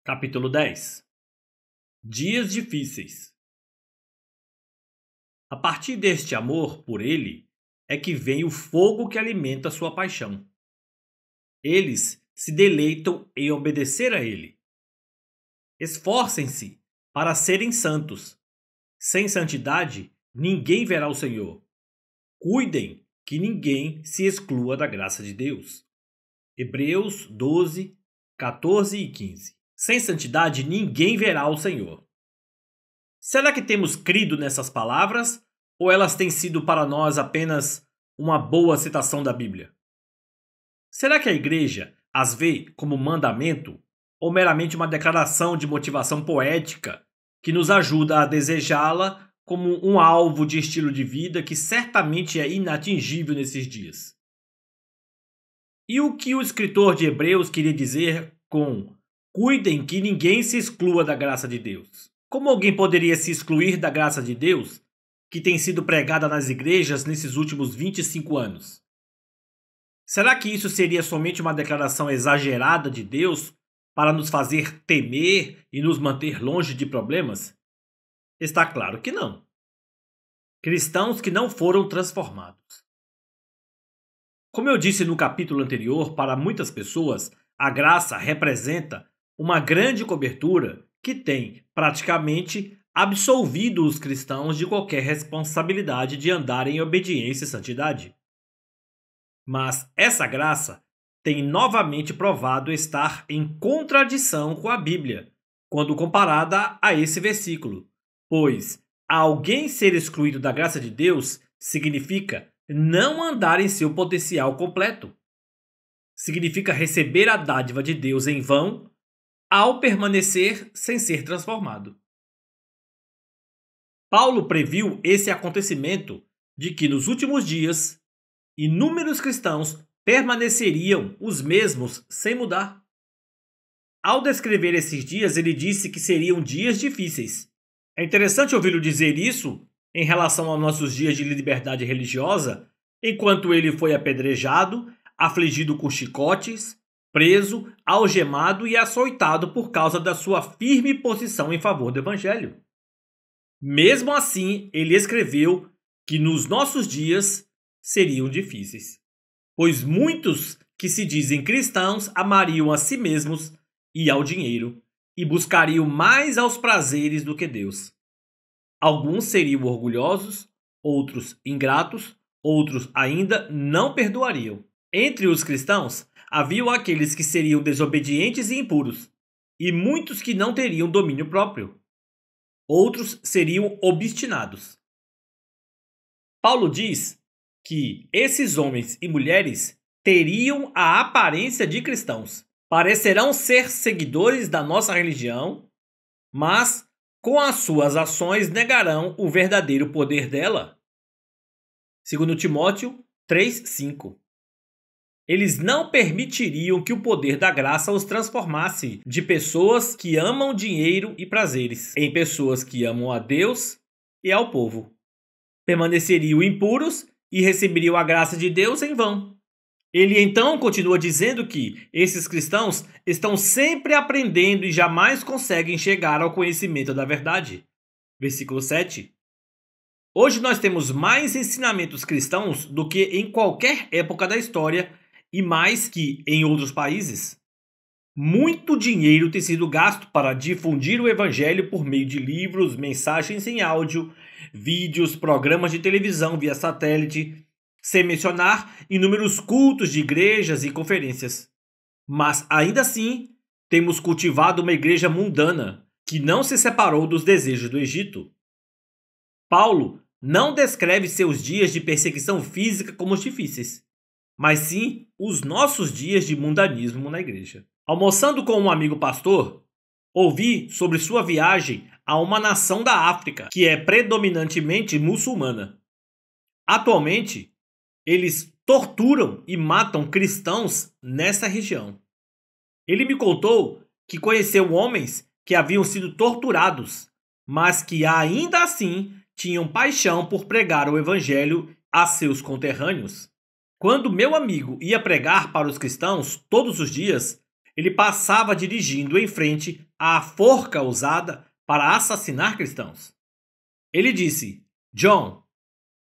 Capítulo 10. Dias difíceis. A partir deste amor por ele é que vem o fogo que alimenta sua paixão. Eles se deleitam em obedecer a ele. Esforcem-se para serem santos. Sem santidade, ninguém verá o Senhor. Cuidem que ninguém se exclua da graça de Deus. Hebreus 12, 14 e 15. Sem santidade, ninguém verá o Senhor. Será que temos crido nessas palavras ou elas têm sido para nós apenas uma boa citação da Bíblia? Será que a igreja as vê como mandamento ou meramente uma declaração de motivação poética que nos ajuda a desejá-la como um alvo de estilo de vida que certamente é inatingível nesses dias? E o que o escritor de Hebreus queria dizer com "cuidem que ninguém se exclua da graça de Deus"? Como alguém poderia se excluir da graça de Deus que tem sido pregada nas igrejas nesses últimos 25 anos? Será que isso seria somente uma declaração exagerada de Deus para nos fazer temer e nos manter longe de problemas? Está claro que não. Cristãos que não foram transformados. Como eu disse no capítulo anterior, para muitas pessoas, a graça representa uma grande cobertura que tem praticamente absolvido os cristãos de qualquer responsabilidade de andar em obediência e santidade. Mas essa graça tem novamente provado estar em contradição com a Bíblia, quando comparada a esse versículo, pois alguém ser excluído da graça de Deus significa não andar em seu potencial completo. Significa receber a dádiva de Deus em vão ao permanecer sem ser transformado. Paulo previu esse acontecimento de que nos últimos dias inúmeros cristãos permaneceriam os mesmos sem mudar. Ao descrever esses dias, ele disse que seriam dias difíceis. É interessante ouvi-lo dizer isso em relação aos nossos dias de liberdade religiosa, enquanto ele foi apedrejado, afligido com chicotes, preso, algemado e açoitado por causa da sua firme posição em favor do Evangelho. Mesmo assim, ele escreveu que nos nossos dias seriam difíceis, pois muitos que se dizem cristãos amariam a si mesmos e ao dinheiro, e buscariam mais aos prazeres do que Deus. Alguns seriam orgulhosos, outros ingratos, outros ainda não perdoariam. Entre os cristãos, haviam aqueles que seriam desobedientes e impuros, e muitos que não teriam domínio próprio. Outros seriam obstinados. Paulo diz que esses homens e mulheres teriam a aparência de cristãos, parecerão ser seguidores da nossa religião, mas com as suas ações negarão o verdadeiro poder dela. 2 Timóteo 3:5. Eles não permitiriam que o poder da graça os transformasse de pessoas que amam dinheiro e prazeres em pessoas que amam a Deus e ao povo. Permaneceriam impuros e receberiam a graça de Deus em vão. Ele então continua dizendo que esses cristãos estão sempre aprendendo e jamais conseguem chegar ao conhecimento da verdade. Versículo 7. Hoje nós temos mais ensinamentos cristãos do que em qualquer época da história e mais que em outros países. Muito dinheiro tem sido gasto para difundir o evangelho por meio de livros, mensagens em áudio, vídeos, programas de televisão via satélite, sem mencionar inúmeros cultos de igrejas e conferências. Mas ainda assim, temos cultivado uma igreja mundana que não se separou dos desejos do Egito. Paulo não descreve seus dias de perseguição física como difíceis, mas sim os nossos dias de mundanismo na igreja. Almoçando com um amigo pastor, ouvi sobre sua viagem a uma nação da África que é predominantemente muçulmana. Atualmente, eles torturam e matam cristãos nessa região. Ele me contou que conheceu homens que haviam sido torturados, mas que ainda assim tinham paixão por pregar o evangelho a seus conterrâneos. Quando meu amigo ia pregar para os cristãos todos os dias, ele passava dirigindo em frente à forca usada para assassinar cristãos. Ele disse: John,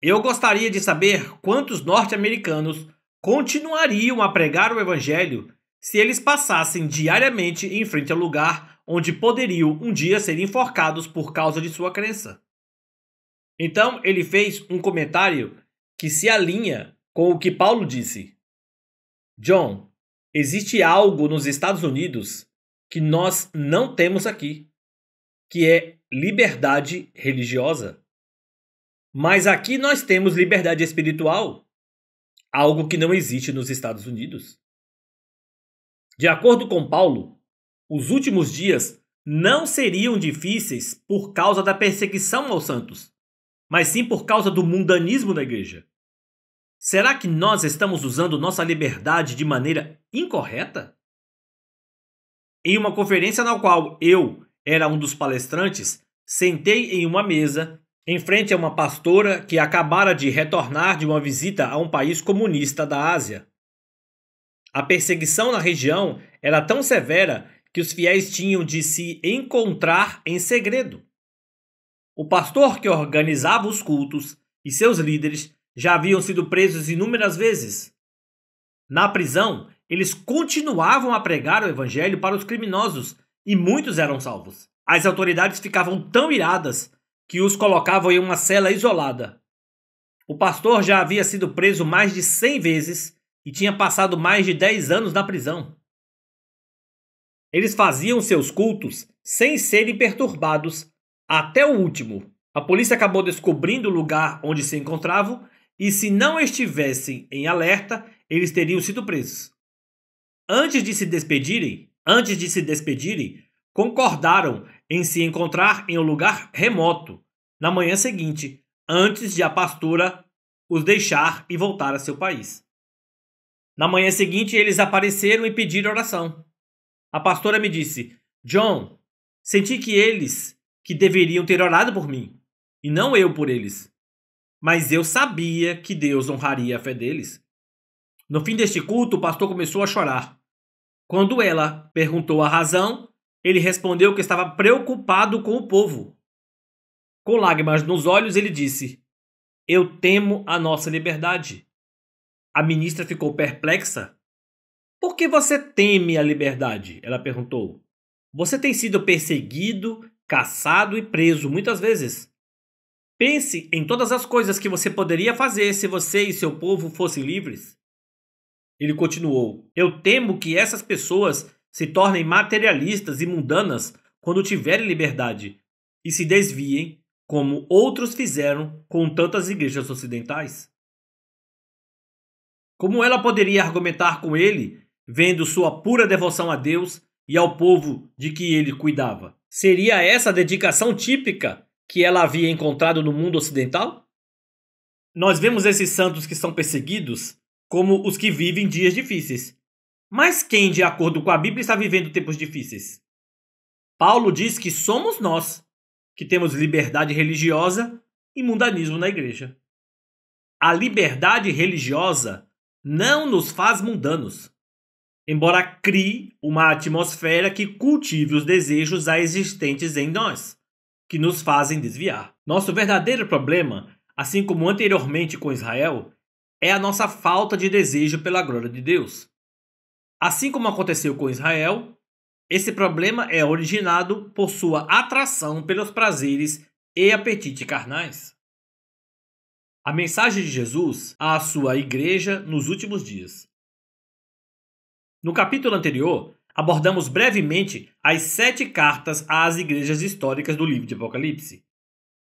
eu gostaria de saber quantos norte-americanos continuariam a pregar o evangelho se eles passassem diariamente em frente ao lugar onde poderiam um dia ser enforcados por causa de sua crença. Então ele fez um comentário que se alinha com o que Paulo disse. John, existe algo nos Estados Unidos que nós não temos aqui, que é liberdade religiosa. Mas aqui nós temos liberdade espiritual, algo que não existe nos Estados Unidos. De acordo com Paulo, os últimos dias não seriam difíceis por causa da perseguição aos santos, mas sim por causa do mundanismo da igreja. Será que nós estamos usando nossa liberdade de maneira incorreta? Em uma conferência na qual eu era um dos palestrantes, sentei em uma mesa em frente a uma pastora que acabara de retornar de uma visita a um país comunista da Ásia. A perseguição na região era tão severa que os fiéis tinham de se encontrar em segredo. O pastor que organizava os cultos e seus líderes já haviam sido presos inúmeras vezes. Na prisão, eles continuavam a pregar o evangelho para os criminosos e muitos eram salvos. As autoridades ficavam tão iradas que os colocavam em uma cela isolada. O pastor já havia sido preso mais de 100 vezes e tinha passado mais de 10 anos na prisão. Eles faziam seus cultos sem serem perturbados até o último. A polícia acabou descobrindo o lugar onde se encontravam e, se não estivessem em alerta, eles teriam sido presos. Antes de se despedirem, concordaram em se encontrar em um lugar remoto na manhã seguinte, antes de a pastora os deixar e voltar a seu país. Na manhã seguinte, eles apareceram e pediram oração. A pastora me disse: John, senti que eles que deveriam ter orado por mim, e não eu por eles. Mas eu sabia que Deus honraria a fé deles. No fim deste culto, o pastor começou a chorar. Quando ela perguntou a razão, ele respondeu que estava preocupado com o povo. Com lágrimas nos olhos, ele disse: Eu temo a nossa liberdade. A ministra ficou perplexa. Por que você teme a liberdade? Ela perguntou. Você tem sido perseguido, caçado e preso muitas vezes. Pense em todas as coisas que você poderia fazer se você e seu povo fossem livres. Ele continuou: Eu temo que essas pessoas se tornem materialistas e mundanas quando tiverem liberdade e se desviem, como outros fizeram com tantas igrejas ocidentais. Como ela poderia argumentar com ele, vendo sua pura devoção a Deus e ao povo de que ele cuidava? Seria essa a dedicação típica que ela havia encontrado no mundo ocidental? Nós vemos esses santos que são perseguidos como os que vivem dias difíceis. Mas quem, de acordo com a Bíblia, está vivendo tempos difíceis? Paulo diz que somos nós que temos liberdade religiosa e mundanismo na igreja. A liberdade religiosa não nos faz mundanos, embora crie uma atmosfera que cultive os desejos já existentes em nós, que nos fazem desviar. Nosso verdadeiro problema, assim como anteriormente com Israel, é a nossa falta de desejo pela glória de Deus. Assim como aconteceu com Israel, esse problema é originado por sua atração pelos prazeres e apetites carnais. A mensagem de Jesus à sua igreja nos últimos dias. No capítulo anterior, abordamos brevemente as 7 cartas às igrejas históricas do livro de Apocalipse,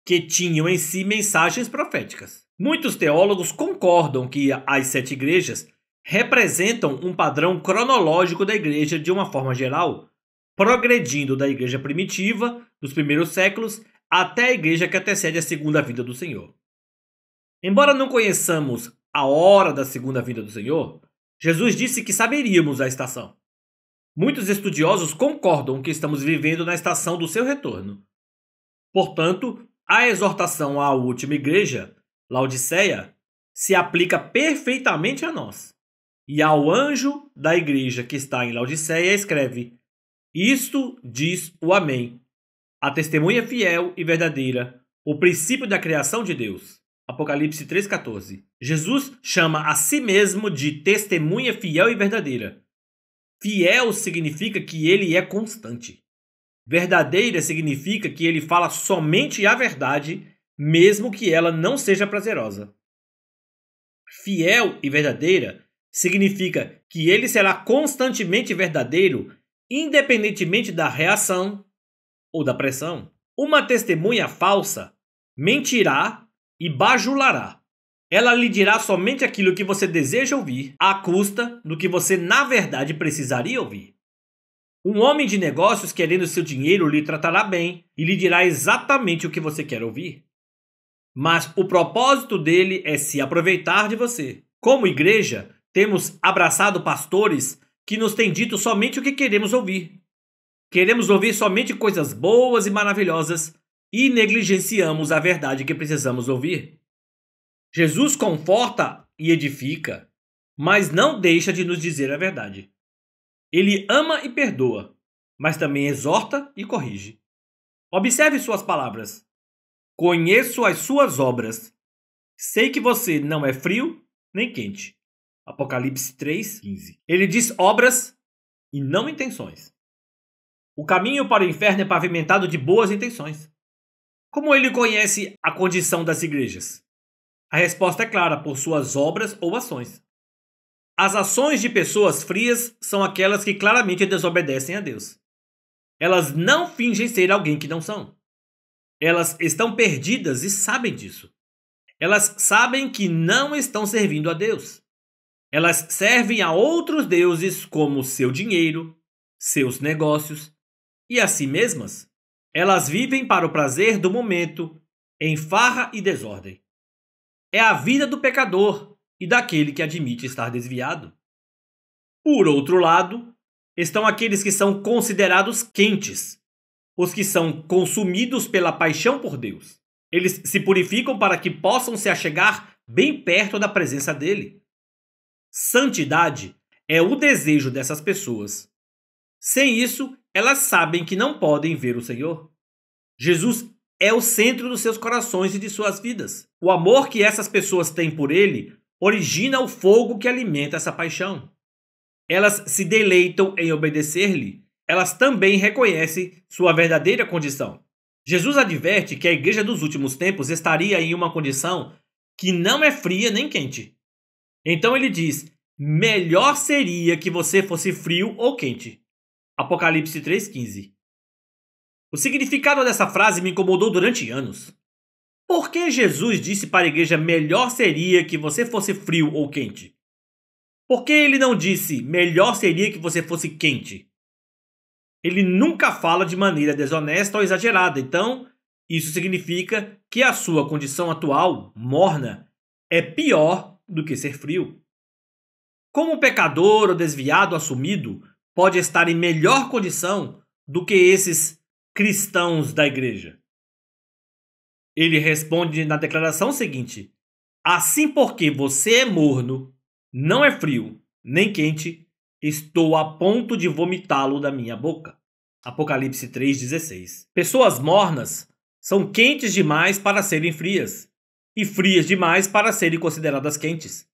que tinham em si mensagens proféticas. Muitos teólogos concordam que as 7 igrejas representam um padrão cronológico da igreja de uma forma geral, progredindo da igreja primitiva, dos primeiros séculos, até a igreja que antecede a segunda vinda do Senhor. Embora não conheçamos a hora da segunda vinda do Senhor, Jesus disse que saberíamos a estação. Muitos estudiosos concordam que estamos vivendo na estação do seu retorno. Portanto, a exortação à última igreja, Laodiceia, se aplica perfeitamente a nós. E ao anjo da igreja que está em Laodiceia escreve: Isto diz o Amém, a testemunha fiel e verdadeira, o princípio da criação de Deus. Apocalipse 3,14. Jesus chama a si mesmo de testemunha fiel e verdadeira. Fiel significa que ele é constante. Verdadeira significa que ele fala somente a verdade, mesmo que ela não seja prazerosa. Fiel e verdadeira significa que ele será constantemente verdadeiro, independentemente da reação ou da pressão. Uma testemunha falsa mentirá e bajulará. Ela lhe dirá somente aquilo que você deseja ouvir, à custa do que você na verdade precisaria ouvir. Um homem de negócios querendo seu dinheiro lhe tratará bem e lhe dirá exatamente o que você quer ouvir. Mas o propósito dele é se aproveitar de você. Como igreja, temos abraçado pastores que nos têm dito somente o que queremos ouvir. Queremos ouvir somente coisas boas e maravilhosas e negligenciamos a verdade que precisamos ouvir. Jesus conforta e edifica, mas não deixa de nos dizer a verdade. Ele ama e perdoa, mas também exorta e corrige. Observe suas palavras. Conheço as suas obras. Sei que você não é frio nem quente. Apocalipse 3,15. Ele diz obras e não intenções. O caminho para o inferno é pavimentado de boas intenções. Como ele conhece a condição das igrejas? A resposta é clara: por suas obras ou ações. As ações de pessoas frias são aquelas que claramente desobedecem a Deus. Elas não fingem ser alguém que não são. Elas estão perdidas e sabem disso. Elas sabem que não estão servindo a Deus. Elas servem a outros deuses como seu dinheiro, seus negócios e a si mesmas. Elas vivem para o prazer do momento, em farra e desordem. É a vida do pecador e daquele que admite estar desviado. Por outro lado, estão aqueles que são considerados quentes, os que são consumidos pela paixão por Deus. Eles se purificam para que possam se achegar bem perto da presença dele. Santidade é o desejo dessas pessoas. Sem isso, elas sabem que não podem ver o Senhor. Jesus é o centro dos seus corações e de suas vidas. O amor que essas pessoas têm por ele origina o fogo que alimenta essa paixão. Elas se deleitam em obedecer-lhe. Elas também reconhecem sua verdadeira condição. Jesus adverte que a igreja dos últimos tempos estaria em uma condição que não é fria nem quente. Então ele diz: melhor seria que você fosse frio ou quente. Apocalipse 3,15. O significado dessa frase me incomodou durante anos. Por que Jesus disse para a igreja melhor seria que você fosse frio ou quente? Por que ele não disse melhor seria que você fosse quente? Ele nunca fala de maneira desonesta ou exagerada, então isso significa que a sua condição atual, morna, é pior do que ser frio. Como um pecador ou desviado assumido pode estar em melhor condição do que esses cristãos da igreja? Ele responde na declaração seguinte: assim, porque você é morno, não é frio nem quente, estou a ponto de vomitá-lo da minha boca. Apocalipse 3,16. Pessoas mornas são quentes demais para serem frias e frias demais para serem consideradas quentes.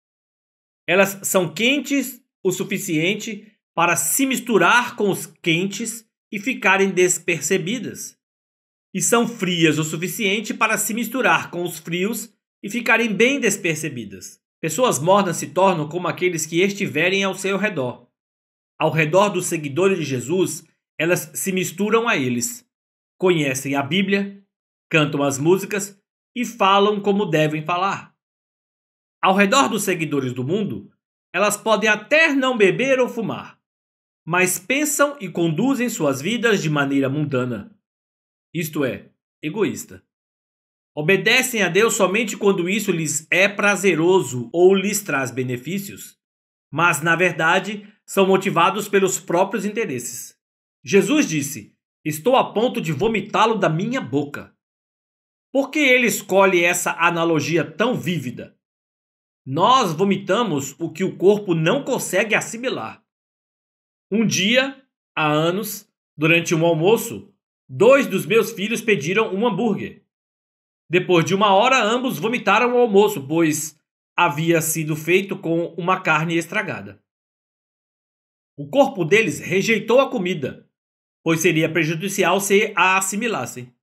Elas são quentes o suficiente para se misturar com os quentes e ficarem despercebidas, e são frias o suficiente para se misturar com os frios e ficarem bem despercebidas. Pessoas mornas se tornam como aqueles que estiverem ao seu redor. Ao redor dos seguidores de Jesus, elas se misturam a eles, conhecem a Bíblia, cantam as músicas e falam como devem falar. Ao redor dos seguidores do mundo, elas podem até não beber ou fumar, mas pensam e conduzem suas vidas de maneira mundana, isto é, egoísta. Obedecem a Deus somente quando isso lhes é prazeroso ou lhes traz benefícios, mas, na verdade, são motivados pelos próprios interesses. Jesus disse: estou a ponto de vomitá-lo da minha boca. Por que ele escolhe essa analogia tão vívida? Nós vomitamos o que o corpo não consegue assimilar. Um dia, há anos, durante um almoço, 2 dos meus filhos pediram um hambúrguer. Depois de 1 hora, ambos vomitaram o almoço, pois havia sido feito com uma carne estragada. O corpo deles rejeitou a comida, pois seria prejudicial se a assimilassem.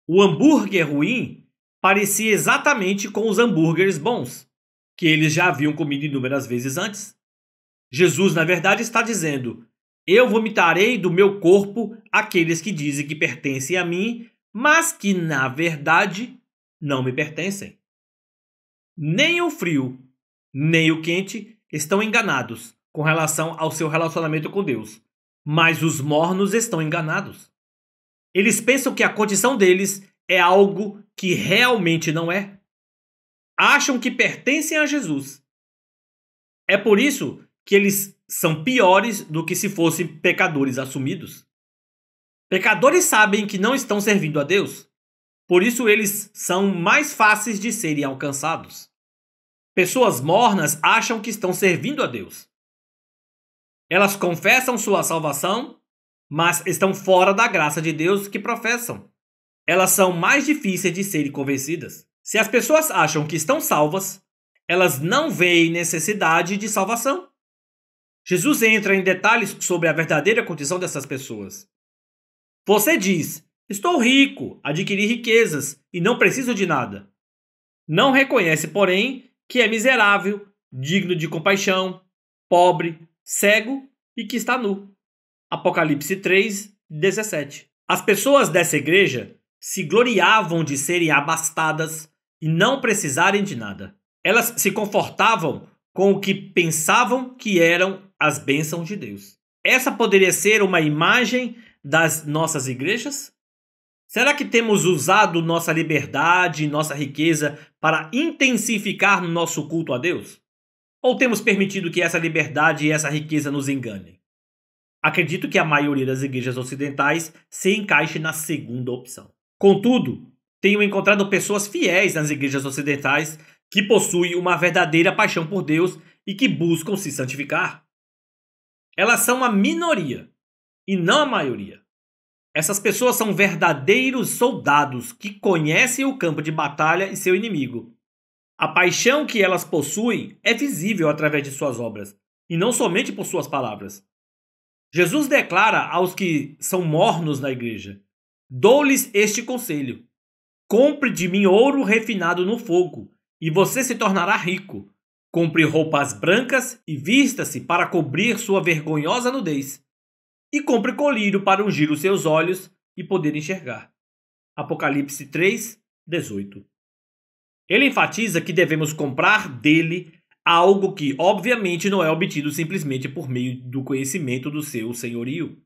O hambúrguer ruim parecia exatamente com os hambúrgueres bons, que eles já haviam comido inúmeras vezes antes. Jesus, na verdade, está dizendo: eu vomitarei do meu corpo aqueles que dizem que pertencem a mim, mas que, na verdade, não me pertencem. Nem o frio, nem o quente estão enganados com relação ao seu relacionamento com Deus, mas os mornos estão enganados. Eles pensam que a condição deles é algo que realmente não é. Acham que pertencem a Jesus. É por isso que eles são piores do que se fossem pecadores assumidos. Pecadores sabem que não estão servindo a Deus, por isso eles são mais fáceis de serem alcançados. Pessoas mornas acham que estão servindo a Deus. Elas confessam sua salvação, mas estão fora da graça de Deus que professam. Elas são mais difíceis de serem convencidas. Se as pessoas acham que estão salvas, elas não veem necessidade de salvação. Jesus entra em detalhes sobre a verdadeira condição dessas pessoas. Você diz: estou rico, adquiri riquezas e não preciso de nada. Não reconhece, porém, que é miserável, digno de compaixão, pobre, cego e que está nu. Apocalipse 3:17. As pessoas dessa igreja se gloriavam de serem abastadas e não precisarem de nada. Elas se confortavam com o que pensavam que eram as bênçãos de Deus. Essa poderia ser uma imagem das nossas igrejas? Será que temos usado nossa liberdade e nossa riqueza para intensificar nosso culto a Deus? Ou temos permitido que essa liberdade e essa riqueza nos enganem? Acredito que a maioria das igrejas ocidentais se encaixe na segunda opção. Contudo, tenho encontrado pessoas fiéis nas igrejas ocidentais que possuem uma verdadeira paixão por Deus e que buscam se santificar. Elas são a minoria e não a maioria. Essas pessoas são verdadeiros soldados que conhecem o campo de batalha e seu inimigo. A paixão que elas possuem é visível através de suas obras, e não somente por suas palavras. Jesus declara aos que são mornos na igreja: dou-lhes este conselho. Compre de mim ouro refinado no fogo, e você se tornará rico. Compre roupas brancas e vista-se para cobrir sua vergonhosa nudez. E compre colírio para ungir os seus olhos e poder enxergar. Apocalipse 3:18. Ele enfatiza que devemos comprar dele algo que, obviamente, não é obtido simplesmente por meio do conhecimento do seu senhorio.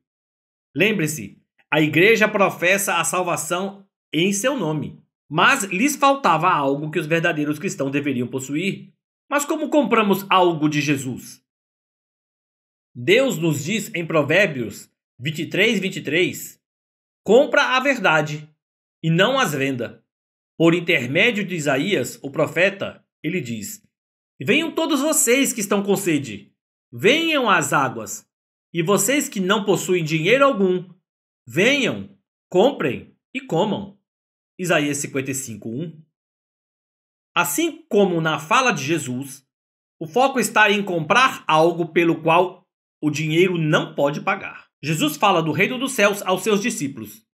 Lembre-se, a igreja professa a salvação em seu nome, mas lhes faltava algo que os verdadeiros cristãos deveriam possuir. Mas como compramos algo de Jesus? Deus nos diz em Provérbios 23:23: compra a verdade e não as venda. Por intermédio de Isaías, o profeta, ele diz: venham todos vocês que estão com sede, venham às águas, e vocês que não possuem dinheiro algum, venham, comprem e comam. Isaías 55:1. Assim como na fala de Jesus, o foco está em comprar algo pelo qual o dinheiro não pode pagar. Jesus fala do reino dos céus aos seus discípulos.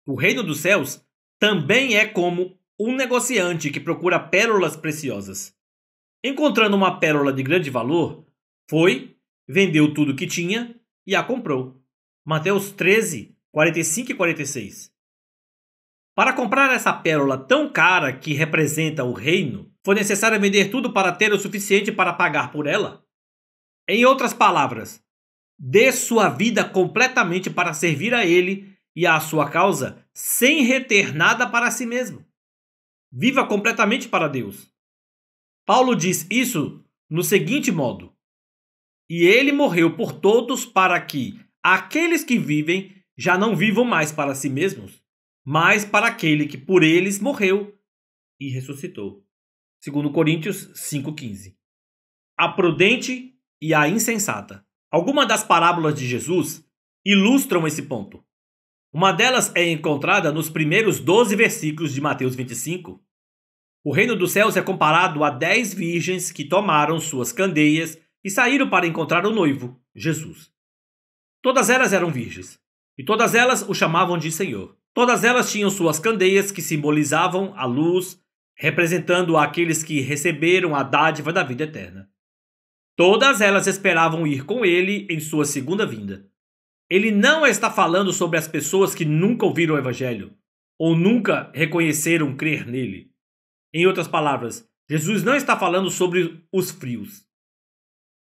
O reino dos céus também é como um negociante que procura pérolas preciosas. Encontrando uma pérola de grande valor, foi, vendeu tudo que tinha e a comprou. Mateus 13:45 e 46. Para comprar essa pérola tão cara que representa o reino, foi necessário vender tudo para ter o suficiente para pagar por ela? Em outras palavras, dê sua vida completamente para servir a Ele e à sua causa, sem reter nada para si mesmo. Viva completamente para Deus. Paulo diz isso no seguinte modo: e ele morreu por todos para que aqueles que vivem já não vivam mais para si mesmos, mas para aquele que por eles morreu e ressuscitou. segundo Coríntios 5,15. A prudente e a insensata. Algumas das parábolas de Jesus ilustram esse ponto. Uma delas é encontrada nos primeiros 12 versículos de Mateus 25. O reino dos céus é comparado a 10 virgens que tomaram suas candeias e saíram para encontrar o noivo, Jesus. Todas elas eram virgens, e todas elas o chamavam de Senhor. Todas elas tinham suas candeias que simbolizavam a luz, representando aqueles que receberam a dádiva da vida eterna. Todas elas esperavam ir com ele em sua segunda vinda. Ele não está falando sobre as pessoas que nunca ouviram o evangelho, ou nunca reconheceram crer nele. Em outras palavras, Jesus não está falando sobre os frios.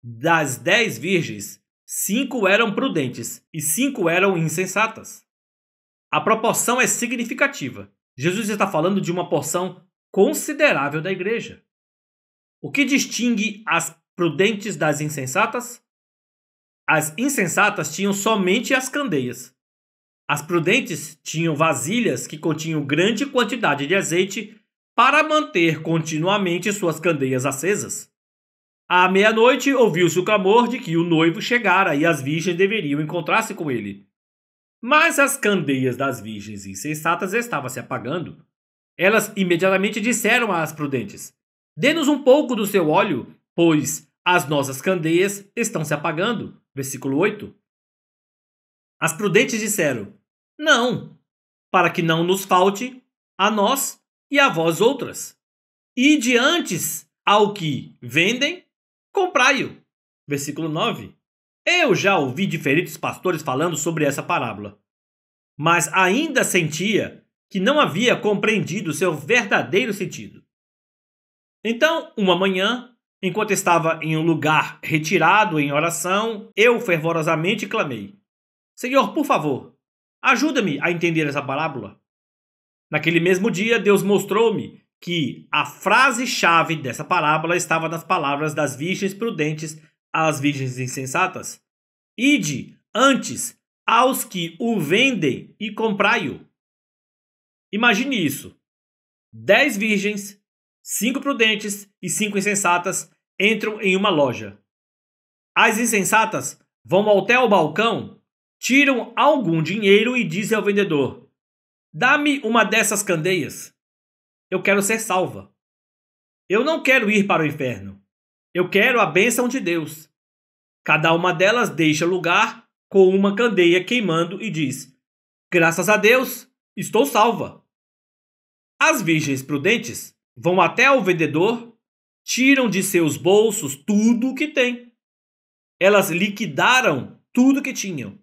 Das 10 virgens, 5 eram prudentes e 5 eram insensatas. A proporção é significativa. Jesus está falando de uma porção considerável da igreja. O que distingue as prudentes das insensatas? As insensatas tinham somente as candeias. As prudentes tinham vasilhas que continham grande quantidade de azeite para manter continuamente suas candeias acesas. À meia-noite ouviu-se o clamor de que o noivo chegara e as virgens deveriam encontrar-se com ele. Mas as candeias das virgens insensatas estavam se apagando. Elas imediatamente disseram às prudentes: "Dê-nos um pouco do seu óleo, pois as nossas candeias estão se apagando." Versículo 8. As prudentes disseram: "Não, para que não nos falte a nós e a vós outras. Ide antes ao que vendem, comprai-o." Versículo 9. Eu já ouvi diferentes pastores falando sobre essa parábola, mas ainda sentia que não havia compreendido seu verdadeiro sentido. Então, uma manhã, enquanto estava em um lugar retirado em oração, eu fervorosamente clamei: "Senhor, por favor, ajuda-me a entender essa parábola." Naquele mesmo dia, Deus mostrou-me que a frase-chave dessa parábola estava nas palavras das virgens prudentes às virgens insensatas: "Ide antes aos que o vendem e comprai-o." Imagine isso: 10 virgens, 5 prudentes e 5 insensatas entram em uma loja. As insensatas vão até o balcão, tiram algum dinheiro e dizem ao vendedor: "Dá-me uma dessas candeias. Eu quero ser salva. Eu não quero ir para o inferno. Eu quero a bênção de Deus." Cada uma delas deixa lugar com uma candeia queimando e diz: "Graças a Deus, estou salva." As virgens prudentes vão até o vendedor, tiram de seus bolsos tudo o que têm. Elas liquidaram tudo que tinham,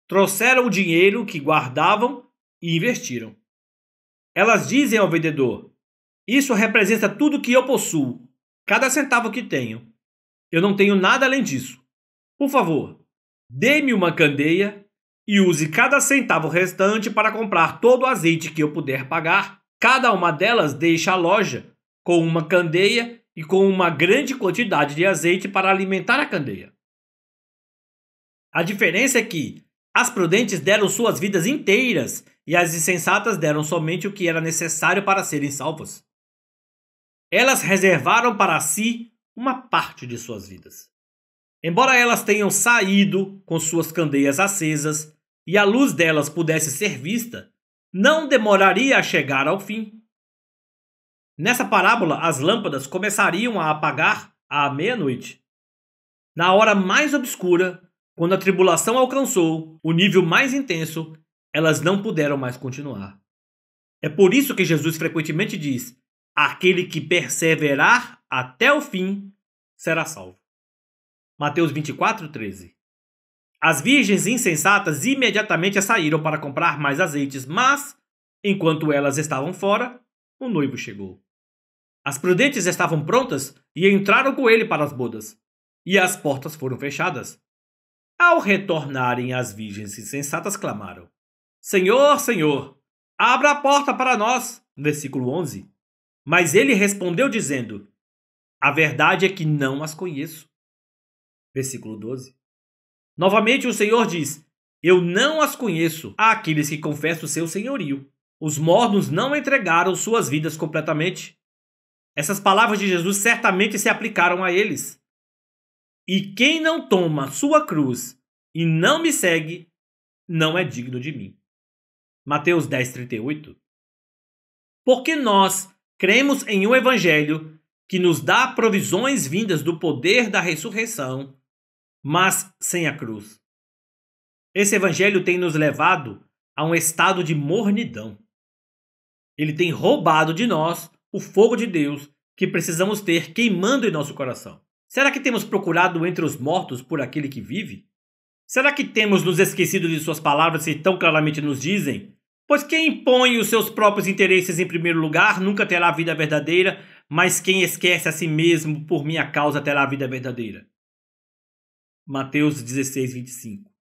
trouxeram o dinheiro que guardavam e investiram. Elas dizem ao vendedor: "Isso representa tudo que eu possuo, cada centavo que tenho. Eu não tenho nada além disso. Por favor, dê-me uma candeia e use cada centavo restante para comprar todo o azeite que eu puder pagar." Cada uma delas deixa a loja com uma candeia e com uma grande quantidade de azeite para alimentar a candeia. A diferença é que as prudentes deram suas vidas inteiras e as insensatas deram somente o que era necessário para serem salvas. Elas reservaram para si uma parte de suas vidas. Embora elas tenham saído com suas candeias acesas e a luz delas pudesse ser vista, não demoraria a chegar ao fim. Nessa parábola, as lâmpadas começariam a apagar à meia-noite. Na hora mais obscura, quando a tribulação alcançou o nível mais intenso, elas não puderam mais continuar. É por isso que Jesus frequentemente diz: "Aquele que perseverar até o fim será salvo." Mateus 24:13. As virgens insensatas imediatamente saíram para comprar mais azeites, mas, enquanto elas estavam fora, o noivo chegou. As prudentes estavam prontas e entraram com ele para as bodas, e as portas foram fechadas. Ao retornarem, as virgens insensatas clamaram: "Senhor, Senhor, abra a porta para nós." Versículo 11. Mas ele respondeu dizendo: "A verdade é que não as conheço." Versículo 12. Novamente o Senhor diz: "Eu não as conheço, àqueles que confessam o seu senhorio." Os mornos não entregaram suas vidas completamente. Essas palavras de Jesus certamente se aplicaram a eles. E quem não toma sua cruz e não me segue, não é digno de mim. Mateus 10:38. Porque nós cremos em um evangelho que nos dá provisões vindas do poder da ressurreição, mas sem a cruz. Esse evangelho tem nos levado a um estado de mornidão. Ele tem roubado de nós o fogo de Deus que precisamos ter queimando em nosso coração. Será que temos procurado entre os mortos por aquele que vive? Será que temos nos esquecido de suas palavras que tão claramente nos dizem: pois quem impõe os seus próprios interesses em primeiro lugar nunca terá a vida verdadeira, mas quem esquece a si mesmo por minha causa terá a vida verdadeira. Mateus 16:25.